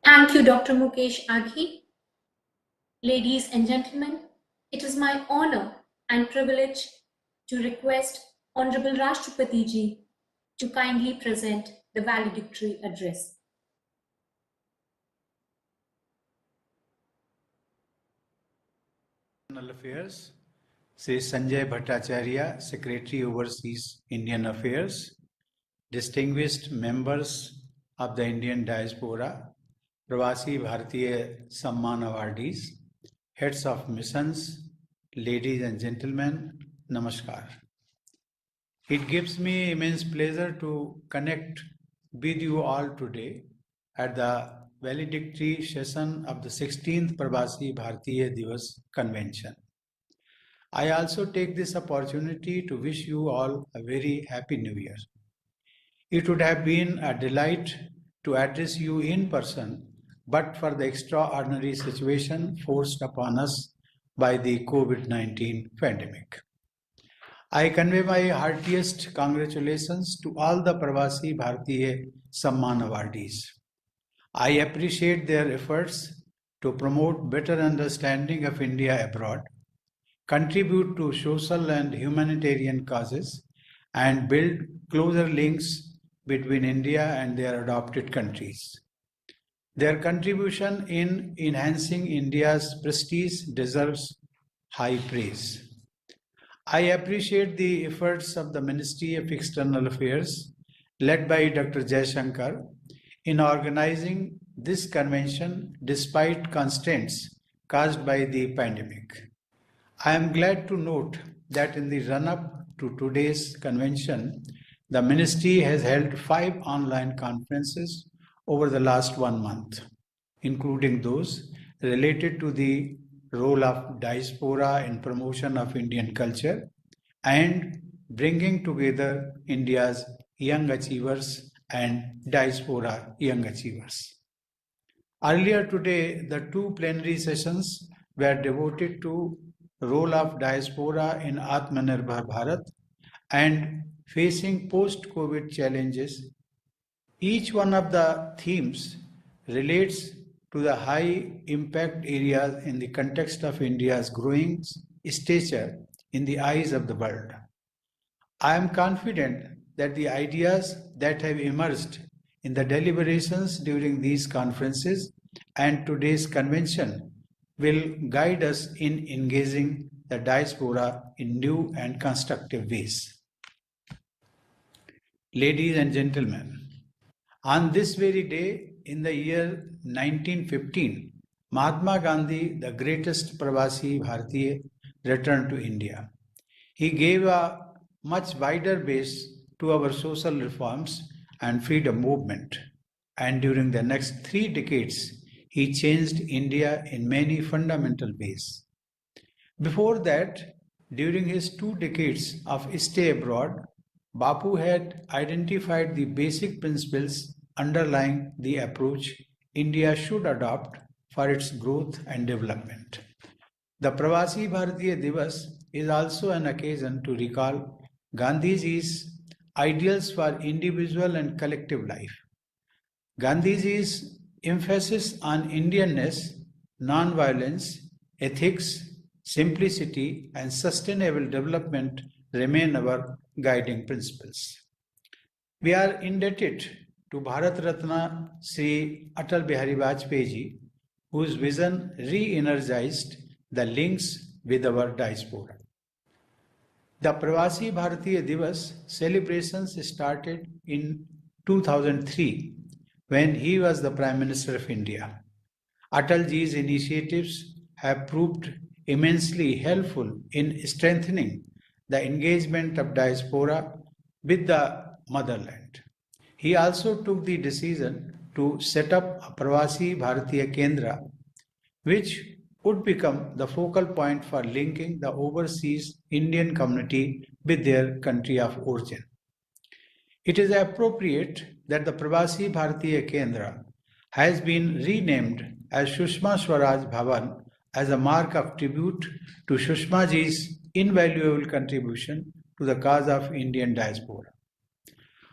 Thank you, Dr. Mukesh Aghi. Ladies and gentlemen, it is my honor and privilege to request Honorable Rashtrapati Ji to kindly present the valedictory address. External Affairs, Sri Sanjay Bhattacharya, Secretary Overseas Indian Affairs, distinguished members of the Indian diaspora, Pravasi Bharatiya Samman awardees, heads of missions, ladies and gentlemen, Namaskar. It gives me immense pleasure to connect with you all today at the valedictory session of the 16th Pravasi Bharatiya Divas Convention. I also take this opportunity to wish you all a very happy New Year. It would have been a delight to address you in person, but for the extraordinary situation forced upon us by the COVID-19 pandemic. I convey my heartiest congratulations to all the Pravasi Bharatiya Samman awardees. I appreciate their efforts to promote better understanding of India abroad, contribute to social and humanitarian causes, and build closer links between India and their adopted countries. Their contribution in enhancing India's prestige deserves high praise. I appreciate the efforts of the Ministry of External Affairs, led by Dr. Jaishankar, in organizing this convention despite constraints caused by the pandemic. I am glad to note that in the run-up to today's convention, the Ministry has held 5 online conferences over the last 1 month, including those related to the role of diaspora in promotion of Indian culture and bringing together India's young achievers and diaspora young achievers. Earlier today, the 2 plenary sessions were devoted to role of diaspora in Atmanirbhar Bharat and facing post-COVID challenges. Each one of the themes relates to the high impact areas in the context of India's growing stature in the eyes of the world. I am confident that the ideas that have emerged in the deliberations during these conferences and today's convention will guide us in engaging the diaspora in new and constructive ways. Ladies and gentlemen, on this very day in the year 1915, Mahatma Gandhi, the greatest Pravasi Bharatiya, returned to India. He gave a much wider base to our social reforms and freedom movement, and during the next 3 decades, he changed India in many fundamental ways. Before that, during his 2 decades of stay abroad, Bapu had identified the basic principles underlying the approach India should adopt for its growth and development. The Pravasi Bharatiya Divas is also an occasion to recall Gandhiji's ideals for individual and collective life. Gandhiji's emphasis on Indianness, non-violence, ethics, simplicity, and sustainable development remain our guiding principles. We are indebted to Bharat Ratna Sri Atal Bihari Vajpayee ji, whose vision re-energized the links with our diaspora. The Pravasi Bharatiya Divas celebrations started in 2003 when he was the Prime Minister of India. Atalji's initiatives have proved immensely helpful in strengthening the engagement of diaspora with the motherland. He also took the decision to set up a Pravasi Bharatiya Kendra, which would become the focal point for linking the overseas Indian community with their country of origin. It is appropriate that the Pravasi Bharatiya Kendra has been renamed as Sushma Swaraj Bhavan as a mark of tribute to Sushma ji's invaluable contribution to the cause of Indian diaspora.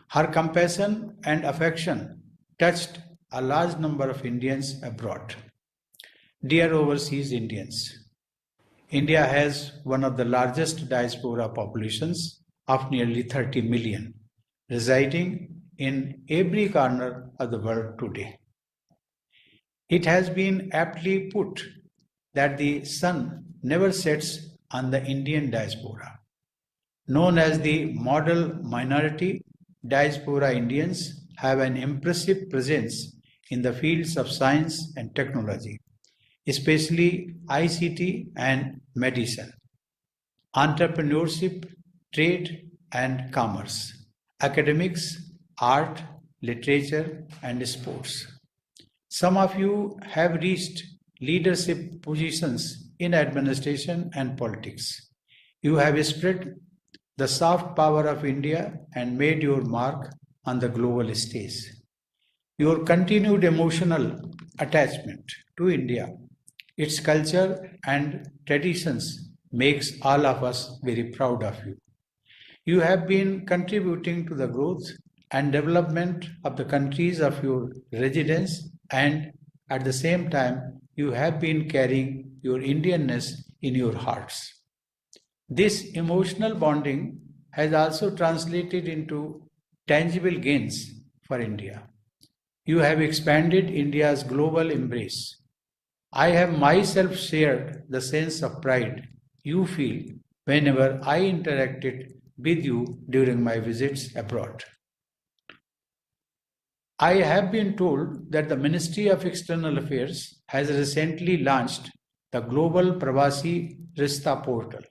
Her compassion and affection touched a large number of Indians abroad. Dear overseas Indians, India has one of the largest diaspora populations of nearly 30 million, residing in every corner of the world today. It has been aptly put that the sun never sets on the Indian diaspora. Known as the model minority, diaspora Indians have an impressive presence in the fields of science and technology, especially ICT and medicine, entrepreneurship, trade and commerce, academics, art, literature, and sports. Some of you have reached leadership positions in administration and politics. You have spread the soft power of India and made your mark on the global stage. Your continued emotional attachment to India, its culture and traditions makes all of us very proud of you. You have been contributing to the growth and development of the countries of your residence, and at the same time you have been carrying your Indianness in your hearts. This emotional bonding has also translated into tangible gains for India. You have expanded India's global embrace. I have myself shared the sense of pride you feel whenever I interacted with you during my visits abroad. I have been told that the Ministry of External Affairs has recently launched the Global Pravasi Rista portal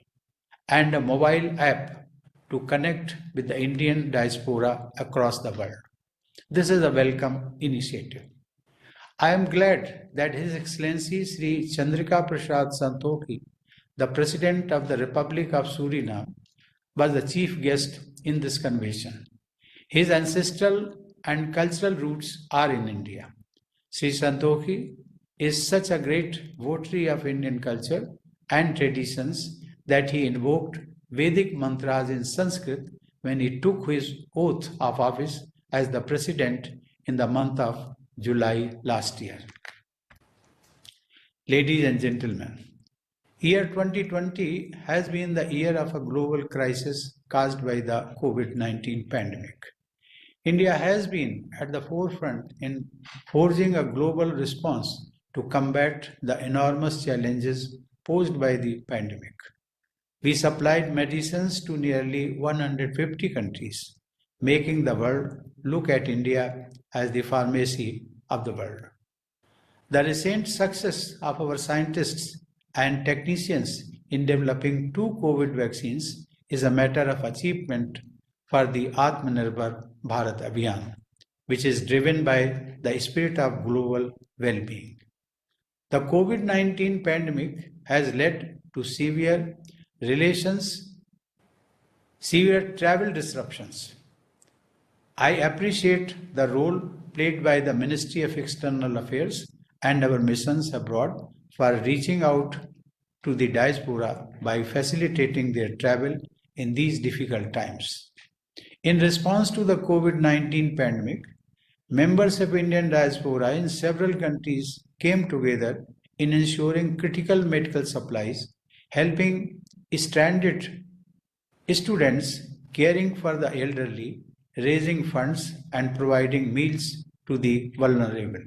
and a mobile app to connect with the Indian diaspora across the world. This is a welcome initiative. I am glad that His Excellency Sri Chandrika Prasad Santokhi, the President of the Republic of Suriname, was the chief guest in this convention. His ancestral and cultural roots are in India. Sri Santokhi is such a great votary of Indian culture and traditions that he invoked Vedic mantras in Sanskrit when he took his oath of office as the president in the month of July last year. Ladies and gentlemen, year 2020 has been the year of a global crisis caused by the COVID-19 pandemic. India has been at the forefront in forging a global response to combat the enormous challenges posed by the pandemic. We supplied medicines to nearly 150 countries, making the world look at India as the pharmacy of the world. The recent success of our scientists and technicians in developing 2 COVID vaccines is a matter of achievement for the Atmanirbhar Bharat Abhiyan, which is driven by the spirit of global well-being. The COVID-19 pandemic has led to severe travel disruptions. I appreciate the role played by the Ministry of External Affairs and our missions abroad for reaching out to the diaspora by facilitating their travel in these difficult times. In response to the COVID-19 pandemic, members of Indian diaspora in several countries came together in ensuring critical medical supplies, helping stranded students, caring for the elderly, raising funds, and providing meals to the vulnerable.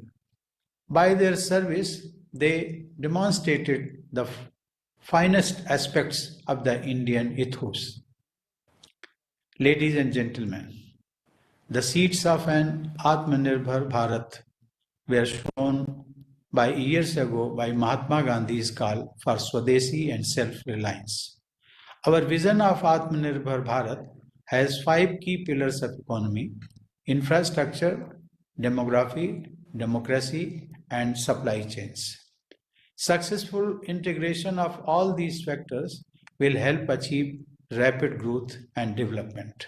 By their service, they demonstrated the finest aspects of the Indian ethos. Ladies and gentlemen, the seeds of an Atmanirbhar Bharat were shown by years ago by Mahatma Gandhi's call for Swadeshi and self-reliance. Our vision of Atmanirbhar Bharat has 5 key pillars of economy: infrastructure, demography, democracy, and supply chains. Successful integration of all these factors will help achieve rapid growth and development.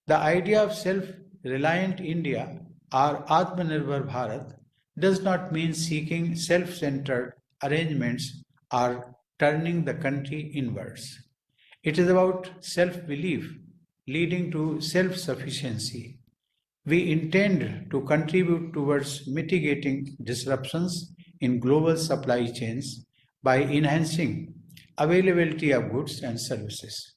The idea of self-reliant India or Atmanirbhar Bharat does not mean seeking self-centered arrangements or turning the country inwards. It is about self-belief leading to self-sufficiency. We intend to contribute towards mitigating disruptions in global supply chains by enhancing availability of goods and services.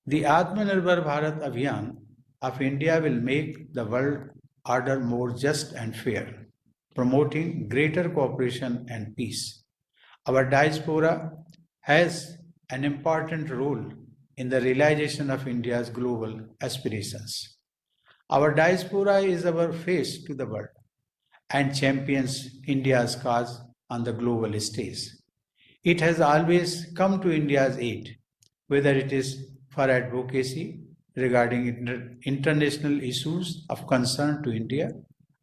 The Atmanirbhar Bharat Abhiyan of India will make the world order more just and fair, promoting greater cooperation and peace. Our diaspora has an important role in the realization of India's global aspirations. Our diaspora is our face to the world and champions India's cause on the global stage. It has always come to India's aid, whether it is for advocacy regarding international issues of concern to India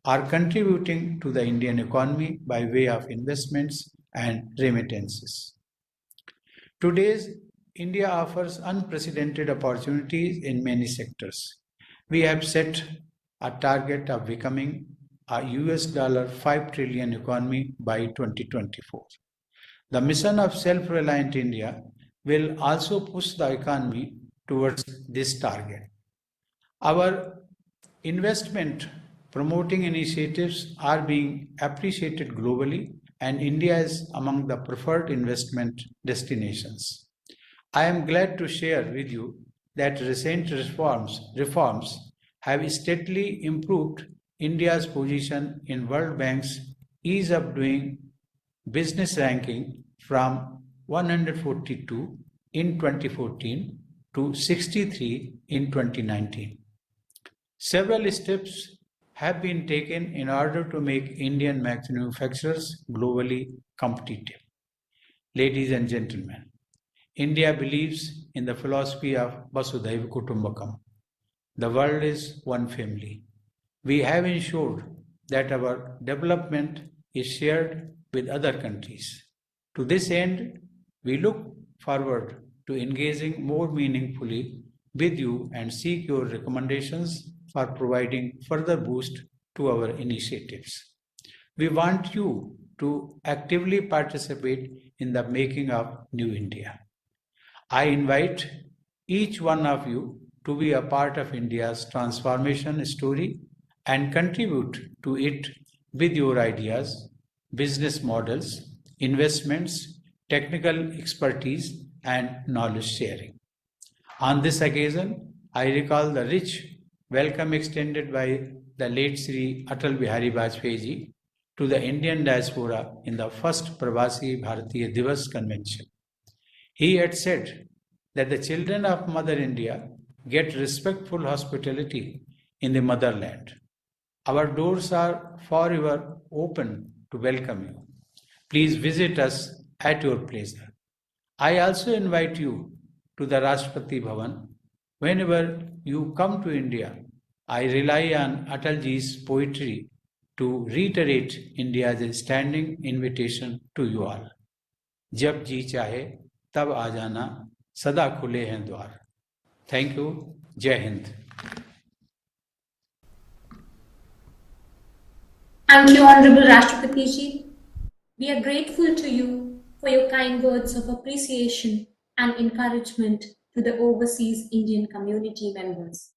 or contributing to the Indian economy by way of investments and remittances. Today's India offers unprecedented opportunities in many sectors. We have set a target of becoming a $5 trillion economy by 2024. The mission of self-reliant India will also push the economy towards this target. Our investment promoting initiatives are being appreciated globally, and India is among the preferred investment destinations. I am glad to share with you that recent reforms have steadily improved India's position in World Bank's Ease of Doing Business ranking from 142 in 2014 to 63 in 2019. Several steps have been taken in order to make Indian manufacturers globally competitive. Ladies and gentlemen, India believes in the philosophy of Vasudhaiva Kutumbakam. The world is one family. We have ensured that our development is shared with other countries. To this end, we look forward to engaging more meaningfully with you and seek your recommendations for providing further boost to our initiatives. We want you to actively participate in the making of New India. I invite each one of you to be a part of India's transformation story and contribute to it with your ideas, business models, investments, technical expertise, and knowledge sharing. On this occasion, I recall the rich welcome extended by the late Sri Atal Bihari Vajpayee ji to the Indian diaspora in the first Pravasi Bharatiya Divas convention. He had said that the children of Mother India get respectful hospitality in the motherland. Our doors are forever open to welcome you. Please visit us at your pleasure. I also invite you to the Rashtrapati Bhavan. Whenever you come to India, I rely on Atalji's poetry to reiterate India's standing invitation to you all. जब जी चाहे तब आ जाना, सदा खुले हैं द्वार. Thank you. Jai Hind. Thank you, Honorable Rashtrapati Ji. We are grateful to you for your kind words of appreciation and encouragement to the overseas Indian community members.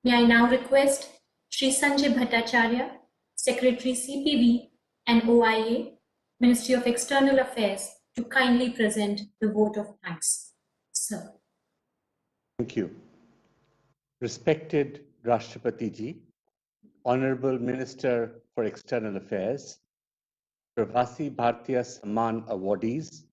May I now request Sri Sanjay Bhattacharya, Secretary CPV and OIA, Ministry of External Affairs, to kindly present the vote of thanks. Sir. Thank you. Respected Rashtrapati Ji, Honorable Minister for External Affairs, Pravasi Bharatiya Samman awardees,